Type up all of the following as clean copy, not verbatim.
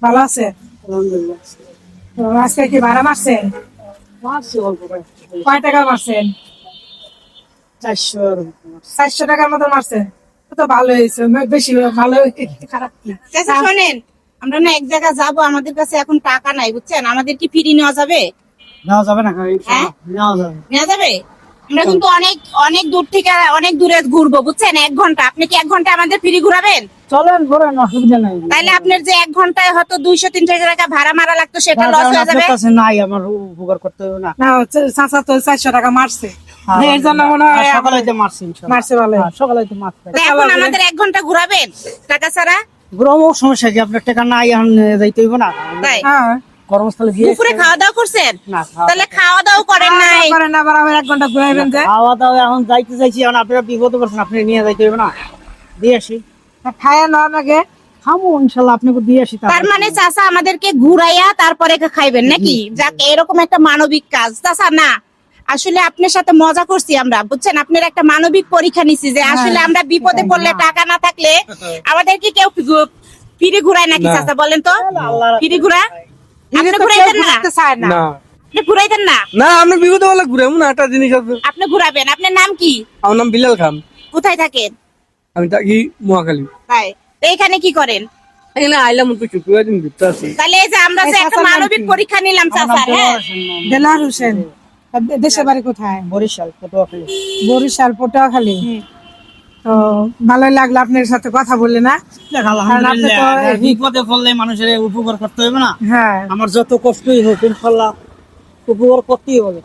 ভালো আছে? আজকে কি ভাড়া মারছেন? কয় টাকা মারছেন? 400 টাকার মতো মারছেন। তো ভালো হয়েছে, বেশি ভালো খারাপ কি? চাচা শোনেন, আমরা না এক জায়গায় যাবো, আমাদের কাছে এখন টাকা নাই বুঝছেন, আমাদের কি ফ্রি নেওয়া যাবে? নেওয়া যাবে না, হ্যাঁ? নেওয়া যাবে। নেওয়া যাবে? আমরা কিন্তু অনেক অনেক দূর থেকে অনেক দূরে ঘুরবো বুঝছেন, 1 ঘন্টা। আপনি কি 1 ঘন্টা আমাদের ফ্রি ঘুরাবেন? চলেন ঘোরেন, অসুবিধা নাই। তাইলে আপনার যে 1 ঘন্টায় হয়তো 200-300 টাকা ভাড়া মারা লাগতো, সেটা লস হয়ে যাবে। আপনার কাছে নাই, আমার উপকার করতে হবে না। না চাচা তো 400 টাকা মারছে, এর জন্য মনে হয় সকালে তো মারছি, ইনশাআল্লাহ। মারছে ভালো। সকালে তো মারছে। তা এখন আমাদের 1 ঘন্টা ঘুরাবেন টাকা ছাড়া? গ্রাম সমস্যা কি, আপনার টাকা নাই, এখন যাইতে হইব না? তাই হ্যাঁ, কর্মস্থলে গিয়ে দুপুরে খাওয়া দাওয়া করছেন? না, তাহলে খাওয়া দাওয়া করেন নাই? করেন না, আবার 1 ঘন্টা ঘুরাইবেন যে। খাওয়া দাওয়া এখন যাইতে চাইছি, এখন আপনারা বিপদে পড়ছেন, আপনি নিয়ে যাইতে হইব না? দিয়ে আসি, খায় না নাকি? খাবো ইনশাল্লাহ, আপনাকে দিয়ে আসি। তার মানে চাচা আমাদেরকে ঘুরাইয়া তারপরে খাইবেন নাকি? যাক, এরকম একটা মানবিক কাজ চাচা। না, আসলে আপনার সাথে মজা করছি আমরা বুঝছেন, আপনার একটা মানবিক পরীক্ষা নিছি যে আসলে আমরা বিপদে পড়লে টাকা না থাকলে আমাদেরকে কেউ ফিরে ঘুরায় নাকি? চাচা বলেন তো, ফিরে ঘুরা? আপনি ঘুরাইতেন না? চায় না। আপনি ঘুরাইতেন না? না, আমরা বিপদে বলে ঘুরাবো না, একটা জিনিস আছে। আপনি ঘুরাবেন। আপনার নাম কি? আমার নাম বিলাল খান, কোথায় থাকেন? আমি থাকি মহাখালী। তাই তো এখানে কি করেন? এখানে আইলাম তো শুক্রবার দিন ঘুরতে আসি। তাহলে এই যে আমরা যে একটা চাচার নাম মানবিক কি? পরীক্ষা নিলাম চাচা। হ্যাঁ, দেলার হোসেন। দেশের বাড়ি কোথায়? বরিশাল, পটুয়াখালী। বরিশাল, পটুয়াখালী। তো ভালোই লাগলো আপনার সাথে কথা বললে। না আলহামদুলিল্লাহ, কারণ আপনি তো- বিপদে পড়লে মানুষের উপকার করতে হবে না? হ্যাঁ, আমার যত কষ্টই হোক ইনশাল্লাহ উপকার করতেই হবে।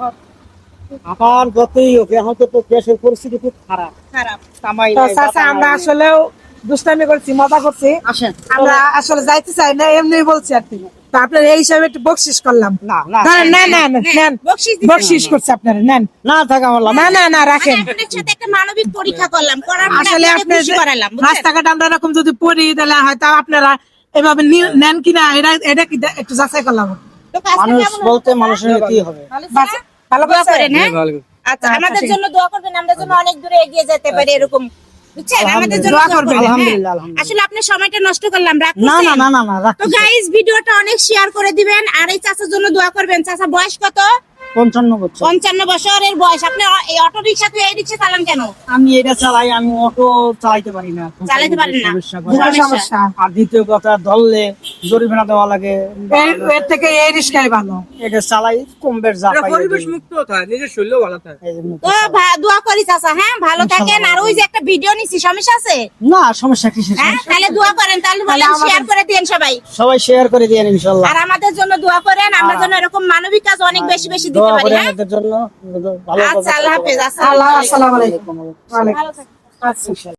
আমার যতই হোক, এখন তো দেশের পরিস্থিতি খুব খারাপ, খারাপ। কামাই তো নাই, চাচা বাবা আমরা নাই। আসলেও দুষ্টামি করছি, মজা করছি। আসেন, আমরা আসলে যাইতে চাই না, এমনি বলছি আর কি। তো আপনার এই হিসাবে একটু বকশিস করলাম। না না না না না নেন, বকশিস দিতে বকশিস করছে আপনারা, নেন। না থাকা আমার লাভ না নেই। না না রাখেন। মানে আপনাদের সাথে একটা মানবিক পরীক্ষা করলাম, করার পরে আসলে আপনাকে আপনি খুশি করালাম বুঝছেন? রাস্তাঘাট আমরা এরকম যদি পড়ি তাহলে হয়তো আপনারা এভাবে নেন কিনা, এটা কি একটু যাচাই করলাম। তো কাজটা মানুষ কেমন হলো? বলতে মানুষের নিতেই হবে। ভালো ছিল? বাস, ভালো দোয়া করছেন? করেন, হ্যাঁ? ভালো করে। আচ্ছা, আচ্ছা, আমাদের ঠিক জন্য দোয়া করবেন, আমরা যেন অনেক দূরে এগিয়ে যেতে পারি এরকম বুঝছেন, আমাদের জন্য দোয়া দোয়া করবেন, করবেন, হ্যাঁ? আলহামদুলিল্লাহ, আলহামদুলিল্লাহ। আসলে আপনার সময়টা নষ্ট করলাম, রাগ না করছেন? না না না না তো রাখছি। গাইস, ভিডিওটা অনেক শেয়ার করে দিবেন, আর এই চাচার জন্য দোয়া করবেন। চাচা বয়স কত? 55 বছর। 55 বছরের বয়স। আপনি এই অটো রিকশা তুই এই রিকশা চালান কেন? আমি এটা চালাই, আমি অটো চালাইতে পারি না। চালাতে পারেন না? সমস্যা করে। দুটো সমস্যা। আর দ্বিতীয় কথা, ধরলে জরিমানা দেওয়া লাগে। এর থেকে এই রিস্কাই ভালো। এটা চালাই, কম বেশ যা এটা পাই পরিবেশ মুক্ত থাকে, নিজের শরীরও ভালো থাকে। এই জন্য। তো দোয়া করি চাচা, হ্যাঁ? ভালো থাকেন। আর ওই যে একটা ভিডিও নিছি, সমস্যা আছে? না সমস্যা কিসের? হ্যাঁ, তাহলে দোয়া করেন, তাহলে শেয়ার করে দিন সবাই। সবাই শেয়ার করে দিয়েন ইনশাল্লাহ। আর আমাদের জন্য দোয়া করেন, আমরা যেন এরকম মানবিক কাজ অনেক বেশি বেশি দিতে দোয়া পারি, করে হ্যাঁ? আমাদের জন্য ভালো আচ্ছা, আল্লাহ হাফেজ। আল্লাহ, আসসালামু আলাইকুম। ভালো থাকেন। আচ্ছা।